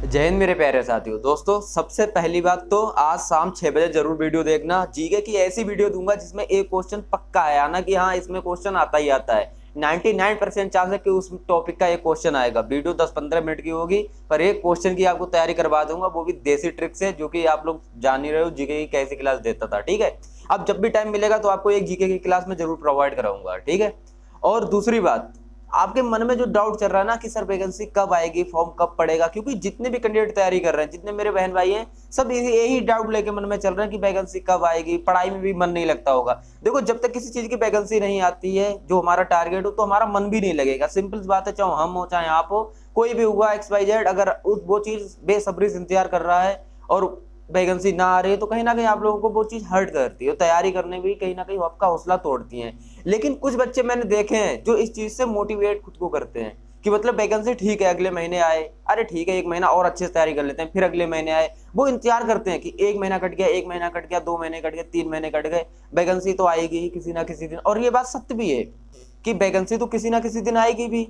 जय हिंद मेरे प्यारे साथियों। दोस्तों, सबसे पहली बात तो आज शाम 6 बजे जरूर वीडियो देखना। जीके की ऐसी वीडियो दूंगा जिसमें एक क्वेश्चन पक्का है, आना कि हाँ इसमें क्वेश्चन आता ही आता है। 99% चांस है कि उस टॉपिक का एक क्वेश्चन आएगा। वीडियो 10-15 मिनट की होगी पर एक क्वेश्चन की आपको तैयारी करवा दूंगा, वो भी देसी ट्रिक से, जो कि आप लोग जान ही रहे हो जीके की कैसी क्लास देता था। ठीक है, अब जब भी टाइम मिलेगा तो आपको एक जीके की क्लास में जरूर प्रोवाइड कराऊंगा। ठीक है, और दूसरी बात, आपके मन में जो डाउट चल रहा है ना कि सर वैकेंसी कब आएगी, फॉर्म कब पड़ेगा, क्योंकि जितने भी कैंडिडेट तैयारी कर रहे हैं, जितने मेरे बहन भाई हैं, सब यही डाउट लेके मन में चल रहे हैं कि वैकेंसी कब आएगी। पढ़ाई में भी मन नहीं लगता होगा। देखो, जब तक किसी चीज की वैकेंसी नहीं आती है जो हमारा टारगेट हो, तो हमारा मन भी नहीं लगेगा। सिंपल बात है, चाहे हम हो चाहे आप हो, कोई भी हुआ XYZ, अगर वो चीज बेसब्री से इंतजार कर रहा है और वैकेंसी ना आ रही है, तो कहीं ना कहीं आप लोगों को वो चीज हर्ट करती है। तैयारी करने भी कहीं ना कहीं आपका हौसला तोड़ती है। लेकिन कुछ बच्चे मैंने देखे हैं जो इस चीज से मोटिवेट खुद को करते हैं कि मतलब वैकेंसी ठीक है, अगले महीने आए, अरे ठीक है एक महीना और अच्छे से तैयारी कर लेते हैं, फिर अगले महीने आए। वो इंतजार करते हैं कि एक महीना कट गया, एक महीना कट गया, 2 महीने कट गए, 3 महीने कट गए, वैकेंसी तो आएगी ही किसी ना किसी दिन। और ये बात सत्य भी है कि वैकेंसी तो किसी ना किसी दिन आएगी भी।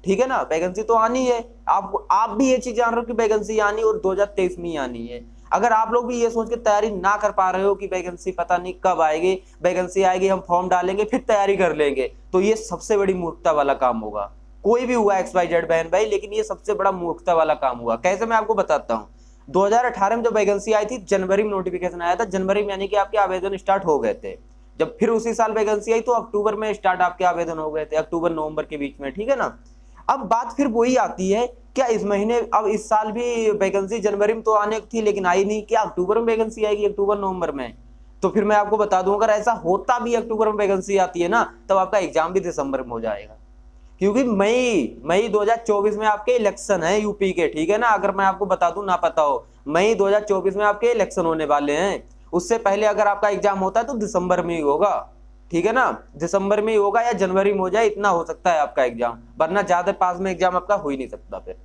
ठीक है ना, वैकेंसी तो आनी है। आप भी ये चीज जान रहे हो कि वैकेंसी आनी और 2023 में ही आनी है। अगर आप लोग भी ये सोच के तैयारी ना कर पा रहे हो कि वैकेंसी पता नहीं कब आएगी, वैकेंसी आएगी हम फॉर्म डालेंगे फिर तैयारी कर लेंगे, तो ये सबसे बड़ी मूर्खता वाला काम होगा। कोई भी हुआ XYZ बहन भाई, लेकिन ये सबसे बड़ा मूर्खता वाला काम हुआ। कैसे, मैं आपको बताता हूँ। 2018 में जब वैकेंसी आई थी, जनवरी में नोटिफिकेशन आया था। जनवरी में यानी कि आपके आवेदन स्टार्ट हो गए थे। जब फिर उसी साल वैकेंसी आई तो अक्टूबर में स्टार्ट आपके आवेदन हो गए थे, अक्टूबर नवंबर के बीच में। ठीक है ना। अब बात फिर वही आती है, क्या इस महीने, अब इस साल भी वैकेंसी जनवरी में तो आने थी लेकिन आई नहीं, क्या अक्टूबर में वैकेंसी आएगी, अक्टूबर नवंबर में? तो फिर मैं आपको बता दूं, अगर ऐसा होता भी अक्टूबर में वैकेंसी आती है ना, तब आपका एग्जाम भी दिसंबर में हो जाएगा। क्योंकि मई 2024 में आपके इलेक्शन है यूपी के। ठीक है ना, अगर मैं आपको बता दूं, ना पता हो, मई 2024 में आपके इलेक्शन होने वाले हैं। उससे पहले अगर आपका एग्जाम होता है तो दिसंबर में ही होगा। ठीक है ना, दिसंबर में ही होगा या जनवरी में हो जाए, इतना हो सकता है आपका एग्जाम, वरना ज्यादा पास में एग्जाम आपका हो ही नहीं सकता फिर।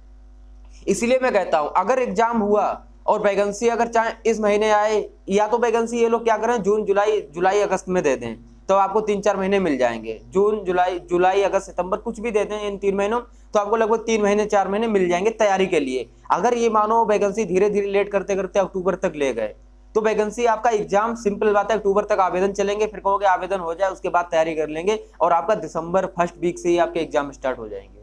इसलिए मैं कहता हूं, अगर एग्जाम हुआ और वैकेंसी अगर चाहे इस महीने आए, या तो वैकेंसी ये लोग क्या करें, जून जुलाई अगस्त में दे दें, तो आपको 3-4 महीने मिल जाएंगे। जून जुलाई अगस्त सितंबर कुछ भी दे दें इन 3 महीनों, तो आपको लगभग 3-4 महीने मिल जाएंगे तैयारी के लिए। अगर ये मानो वैकेंसी धीरे धीरे लेट करते करते अक्टूबर तक ले गए, तो वैकेंसी आपका एग्जाम, सिंपल बात है, अक्टूबर तक आवेदन चलेंगे, फिर कहोगे आवेदन हो जाए उसके बाद तैयारी कर लेंगे, और आपका दिसंबर फर्स्ट वीक से ही आपके एग्जाम स्टार्ट हो जाएंगे।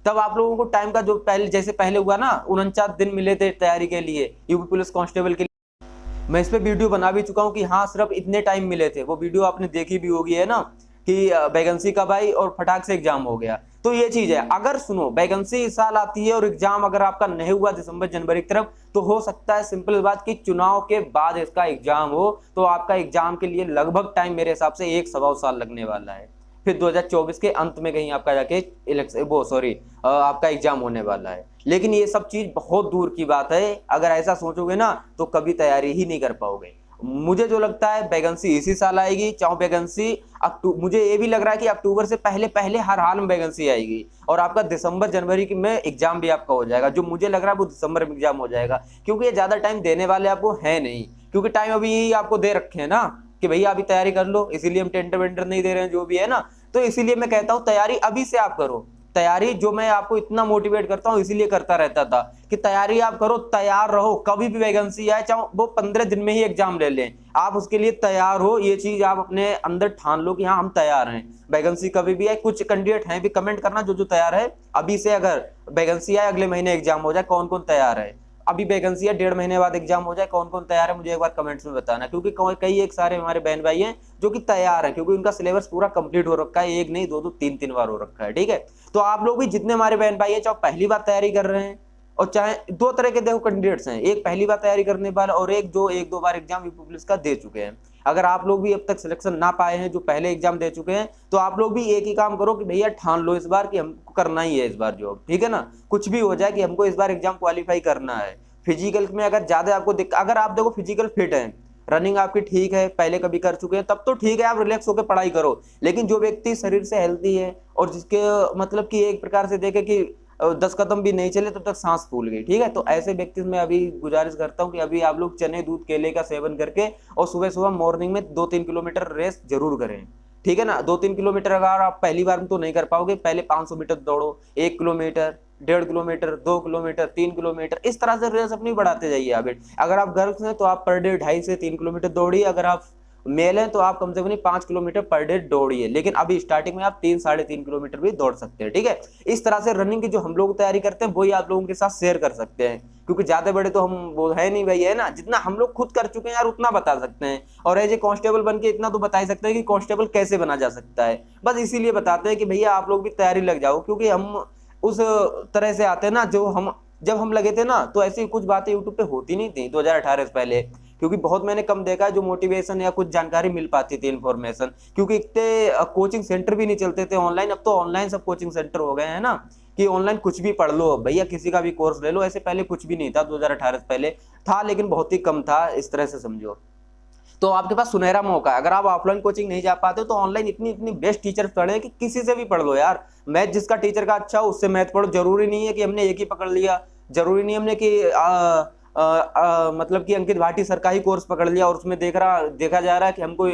तब आप लोगों को टाइम का, जो पहले जैसे पहले हुआ ना, 49 दिन मिले थे तैयारी के लिए यूपी पुलिस कांस्टेबल के लिए। मैं इस पे वीडियो बना भी चुका हूँ कि हाँ सिर्फ इतने टाइम मिले थे। वो वीडियो आपने देखी भी होगी, है ना, कि वैकेंसी कब आई और फटाक से एग्जाम हो गया। तो ये चीज है, अगर सुनो वैकेंसी इस साल आती है और एग्जाम अगर आपका नहीं हुआ दिसंबर जनवरी की तरफ, तो हो सकता है, सिंपल बात, कि चुनाव के बाद इसका एग्जाम हो। तो आपका एग्जाम के लिए लगभग टाइम मेरे हिसाब से 1-1.25 साल लगने वाला है। फिर 2024 के अंत में कहीं आपका जाके इलेक्शन, वो सॉरी, आपका एग्जाम होने वाला है। लेकिन ये सब चीज बहुत दूर की बात है। अगर ऐसा सोचोगे ना तो कभी तैयारी ही नहीं कर पाओगे। मुझे जो लगता है वैकेंसी इसी साल आएगी, चाहे वैकेंसी मुझे ये भी लग रहा है कि अक्टूबर से पहले पहले हर हाल में वैकेंसी आएगी, और आपका दिसंबर जनवरी में एग्जाम भी आपका हो जाएगा। जो मुझे लग रहा है वो दिसंबर में एग्जाम हो जाएगा, क्योंकि ये ज्यादा टाइम देने वाले आपको है नहीं। क्योंकि टाइम अभी आपको दे रखे हैं ना कि भैया अभी तैयारी कर लो, इसीलिए हम टेंडर वेंडर नहीं दे रहे हैं, जो भी है ना। तो इसीलिए मैं कहता हूं तैयारी अभी से आप करो। तैयारी, जो मैं आपको इतना मोटिवेट करता हूं इसीलिए करता रहता था कि तैयारी आप करो, तैयार रहो। कभी भी वैकेंसी आए, चाहे वो 15 दिन में ही एग्जाम ले लें, आप उसके लिए तैयार हो। ये चीज आप अपने अंदर ठान लो कि हाँ हम तैयार हैं, वैकेंसी कभी भी आए। कुछ कैंडिडेट हैं भी, कमेंट करना जो जो तैयार है अभी से। अगर वैकेंसी आए अगले महीने एग्जाम हो जाए, कौन कौन तैयार है? अभी वैकेंसी है, 1.5 महीने बाद एग्जाम हो जाए, कौन कौन तैयार है मुझे एक बार कमेंट्स में बताना। क्योंकि कई एक सारे हमारे बहन भाई हैं जो कि तैयार हैं, क्योंकि उनका सिलेबस पूरा कंप्लीट हो रखा है, एक नहीं दो दो 3-3 बार हो रखा है। ठीक है, तो आप लोग भी, जितने हमारे बहन भाई हैं, चाहे पहली बार तैयारी कर रहे हैं, और चाहे दो तरह के देखो कैंडिडेट्स हैं, एक पहली बार तैयारी करने वाला और एक जो 1-2 बार एग्जाम यूपी पुलिस का दे चुके हैं। अगर आप लोग भी अब तक सिलेक्शन ना पाए हैं, जो पहले एग्जाम दे चुके हैं, तो आप लोग भी एक ही काम करो कि भैया ठान लो इस बार कि हमको करना ही है इस बार जॉब। ठीक है ना, कुछ भी हो जाए कि हमको इस बार एग्जाम क्वालिफाई करना है। फिजिकल में अगर ज्यादा आपको अगर आप देखो फिजिकल फिट है, रनिंग आपकी ठीक है, पहले कभी कर चुके हैं, तब तो ठीक है, आप रिलैक्स होकर पढ़ाई करो। लेकिन जो व्यक्ति शरीर से हेल्थी है और जिसके मतलब कि एक प्रकार से देखे कि 10 कदम भी नहीं चले तब तक सांस फूल गई, ठीक है, तो ऐसे व्यक्ति में अभी गुजारिश करता हूं कि अभी आप लोग चने दूध केले का सेवन करके और सुबह सुबह मॉर्निंग में 2-3 किलोमीटर रेस जरूर करें। ठीक है ना, 2-3 किलोमीटर अगर आप पहली बार में तो नहीं कर पाओगे, पहले 500 मीटर दौड़ो, 1 किलोमीटर, 1.5 किलोमीटर, 2 किलोमीटर, 3 किलोमीटर, इस तरह से रेस अपनी बढ़ाते जाइए हैबिट। अगर आप गर्ल्स हैं तो आप पर डे 2.5 से 3 किलोमीटर दौड़िए, अगर आप मेल हैं तो आप कम से कम 5 किलोमीटर पर डे दौड़िए, लेकिन अभी स्टार्टिंग में आप 3-3.5 किलोमीटर भी दौड़ सकते हैं, ठीक है। इस तरह से रनिंग की जो हम लोग तैयारी करते हैं वही आप लोगों के साथ शेयर कर सकते हैं, क्योंकि ज्यादा बड़े तो हम वो है नहीं भाई, है ना। जितना हम लोग खुद कर चुके हैं यार उतना बता सकते हैं, और एज ए कांस्टेबल बन के इतना तो बता ही सकते हैं कि कांस्टेबल कैसे बना जा सकता है। बस इसीलिए बताते हैं कि भैया आप लोग भी तैयारी लग जाओ, क्योंकि हम उस तरह से आते हैं ना, जो हम जब हम लगे थे ना तो ऐसी कुछ बातें यूट्यूब पे होती नहीं थी 2018 से पहले, क्योंकि बहुत मैंने कम देखा है जो मोटिवेशन या कुछ जानकारी मिल पाती थी, इन्फॉर्मेशन, क्योंकि इतने कोचिंग सेंटर भी नहीं चलते थे ऑनलाइन। अब तो ऑनलाइन सब कोचिंग सेंटर हो गए हैं ना, कि ऑनलाइन कुछ भी पढ़ लो भैया, किसी का भी कोर्स ले लो। ऐसे पहले कुछ भी नहीं था, 2018 से पहले था लेकिन बहुत ही कम था, इस तरह से समझो। तो आपके पास सुनहरा मौका है, अगर आप ऑफलाइन कोचिंग नहीं जा पाते तो ऑनलाइन इतनी इतनी बेस्ट टीचर पढ़े कि किसी से भी पढ़ लो यार। मैथ जिसका टीचर का अच्छा हो उससे मैथ पढ़ो, जरूरी नहीं है कि हमने एक ही पकड़ लिया, जरूरी नहीं हमने कि मतलब कि अंकित भाटी सर का ही कोर्स पकड़ लिया और उसमें देखा जा रहा है कि हमको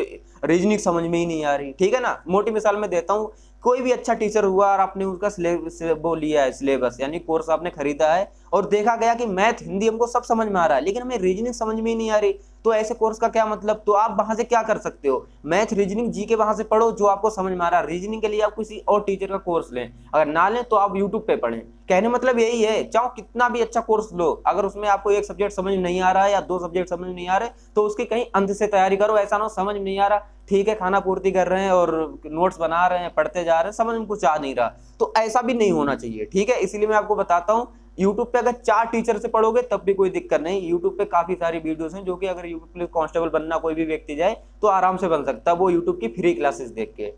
रीजनिंग समझ में ही नहीं आ रही, ठीक है ना। मोटी मिसाल में देता हूँ, कोई भी अच्छा टीचर हुआ और आपने उसका वो लिया है सिलेबस, यानी कोर्स आपने खरीदा है, और देखा गया कि मैथ हिंदी हमको सब समझ में आ रहा है लेकिन हमें रीजनिंग समझ में ही नहीं आ रही, तो ऐसे कोर्स का क्या मतलब। तो आप वहां से क्या कर सकते हो, मैथ रीजनिंग जी के वहां से पढ़ो जो आपको समझ में आ रहा है। रीजनिंग के लिए आप किसी और टीचर का कोर्स लें, अगर ना लें तो आप यूट्यूब पे पढ़ें। कहने मतलब यही है, चाहो कितना भी अच्छा कोर्स लो, अगर उसमें आपको एक सब्जेक्ट समझ नहीं आ रहा है या 2 सब्जेक्ट समझ नहीं आ रहे तो उसकी कहीं अंत से तैयारी करो। ऐसा ना हो समझ में नहीं आ रहा, ठीक है खाना पूर्ति कर रहे हैं और नोट्स बना रहे हैं, पढ़ते जा रहे हैं, समझ में कुछ आ नहीं रहा, तो ऐसा भी नहीं होना चाहिए, ठीक है। इसीलिए मैं आपको बताता हूँ, यूट्यूब पे अगर 4 टीचर से पढ़ोगे तब भी कोई दिक्कत नहीं। यूट्यूब पे काफी सारी वीडियोस हैं जो कि अगर यूट्यूब पे कांस्टेबल बनना कोई भी व्यक्ति जाए तो आराम से बन सकता है, वो यूट्यूब की फ्री क्लासेस देख के,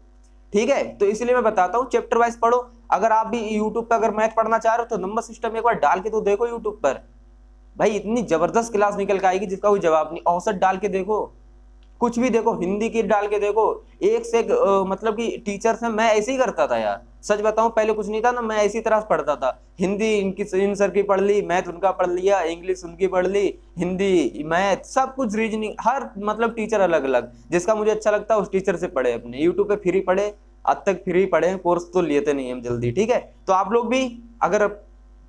ठीक है। तो इसलिए मैं बताता हूँ चैप्टर वाइज पढ़ो। अगर आप भी यूट्यूब पे अगर मैथ पढ़ना चाह रहे हो तो नंबर सिस्टम एक बार डाल के तो देखो यूट्यूब पर, भाई इतनी जबरदस्त क्लास निकल के आएगी जिसका कोई जवाब नहीं। औसत डाल के देखो, कुछ भी देखो, हिंदी की डाल के देखो, एक से एक मतलब कि टीचर्स हैं। मैं ऐसे ही करता था यार, सच बताऊं पहले कुछ नहीं था ना, मैं इसी तरह से पढ़ता था। हिंदी इनकी इन सर की पढ़ ली, मैथ उनका पढ़ लिया, इंग्लिश उनकी पढ़ ली, हिंदी मैथ सब कुछ, रीजनिंग, हर मतलब टीचर अलग अलग, जिसका मुझे अच्छा लगता है उस टीचर से पढ़े। अपने यूट्यूब पे फ्री पढ़े, आज तक फ्री पढ़े, कोर्स तो लेते नहीं हम जल्दी, ठीक है। तो आप लोग भी अगर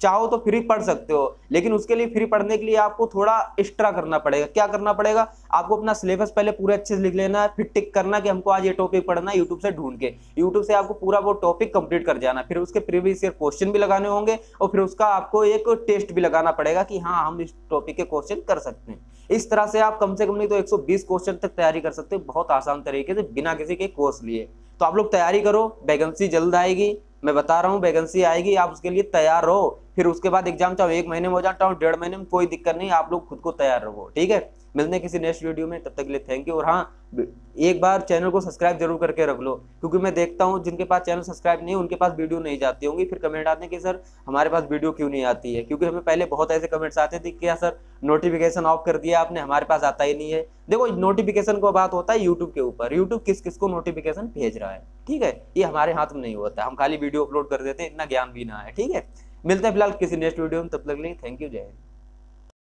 चाहो तो फ्री पढ़ सकते हो, लेकिन उसके लिए फ्री पढ़ने के लिए आपको थोड़ा एक्स्ट्रा करना पड़ेगा। क्या करना पड़ेगा, आपको अपना सिलेबस पहले पूरे अच्छे से लिख लेना है, फिर टिक करना कि हमको आज ये टॉपिक पढ़ना है, यूट्यूब से ढूंढ के, यूट्यूब से आपको पूरा वो टॉपिक कंप्लीट कर जाना। फिर उसके प्रीवियस ईयर क्वेश्चन भी लगाने होंगे और फिर उसका आपको एक टेस्ट भी लगाना पड़ेगा कि हाँ हम इस टॉपिक के क्वेश्चन कर सकते हैं। इस तरह से आप कम से कम नहीं तो 120 क्वेश्चन तक तैयारी कर सकते हो, बहुत आसान तरीके से, बिना किसी के कोर्स लिए। तो आप लोग तैयारी करो, वैकेंसी जल्द आएगी, मैं बता रहा हूँ वैकेंसी आएगी, आप उसके लिए तैयार रहो। फिर उसके बाद एग्जाम चाहो 1 महीने में हो जाता हो, 1.5 महीने में, कोई दिक्कत नहीं, आप लोग खुद को तैयार रहो, ठीक है। मिलते हैं किसी नेक्स्ट वीडियो में, तब तक के लिए थैंक यू। और हाँ, एक बार चैनल को सब्सक्राइब जरूर करके रख लो, क्योंकि मैं देखता हूँ जिनके पास चैनल सब्सक्राइब नहीं है उनके पास वीडियो नहीं जाती होंगी, फिर कमेंट आते हैं कि सर हमारे पास वीडियो क्यों नहीं आती है, क्योंकि हमें पहले बहुत ऐसे कमेंट्स आते थे कि सर नोटिफिकेशन ऑफ कर दिया आपने, हमारे पास आता ही नहीं है। देखो नोटिफिकेशन को बात होता है यूट्यूब के ऊपर, यूट्यूब किस किस को नोटिफिकेशन भेज रहा है, ठीक है, ये हमारे हाथ में नहीं होता, हम खाली वीडियो अपलोड कर देते हैं, इतना ज्ञान भी ना है, ठीक है। मिलते हैं फिलहाल किसी नेक्स्ट वीडियो में, तब तक के लिए थैंक यू, जय हिंद।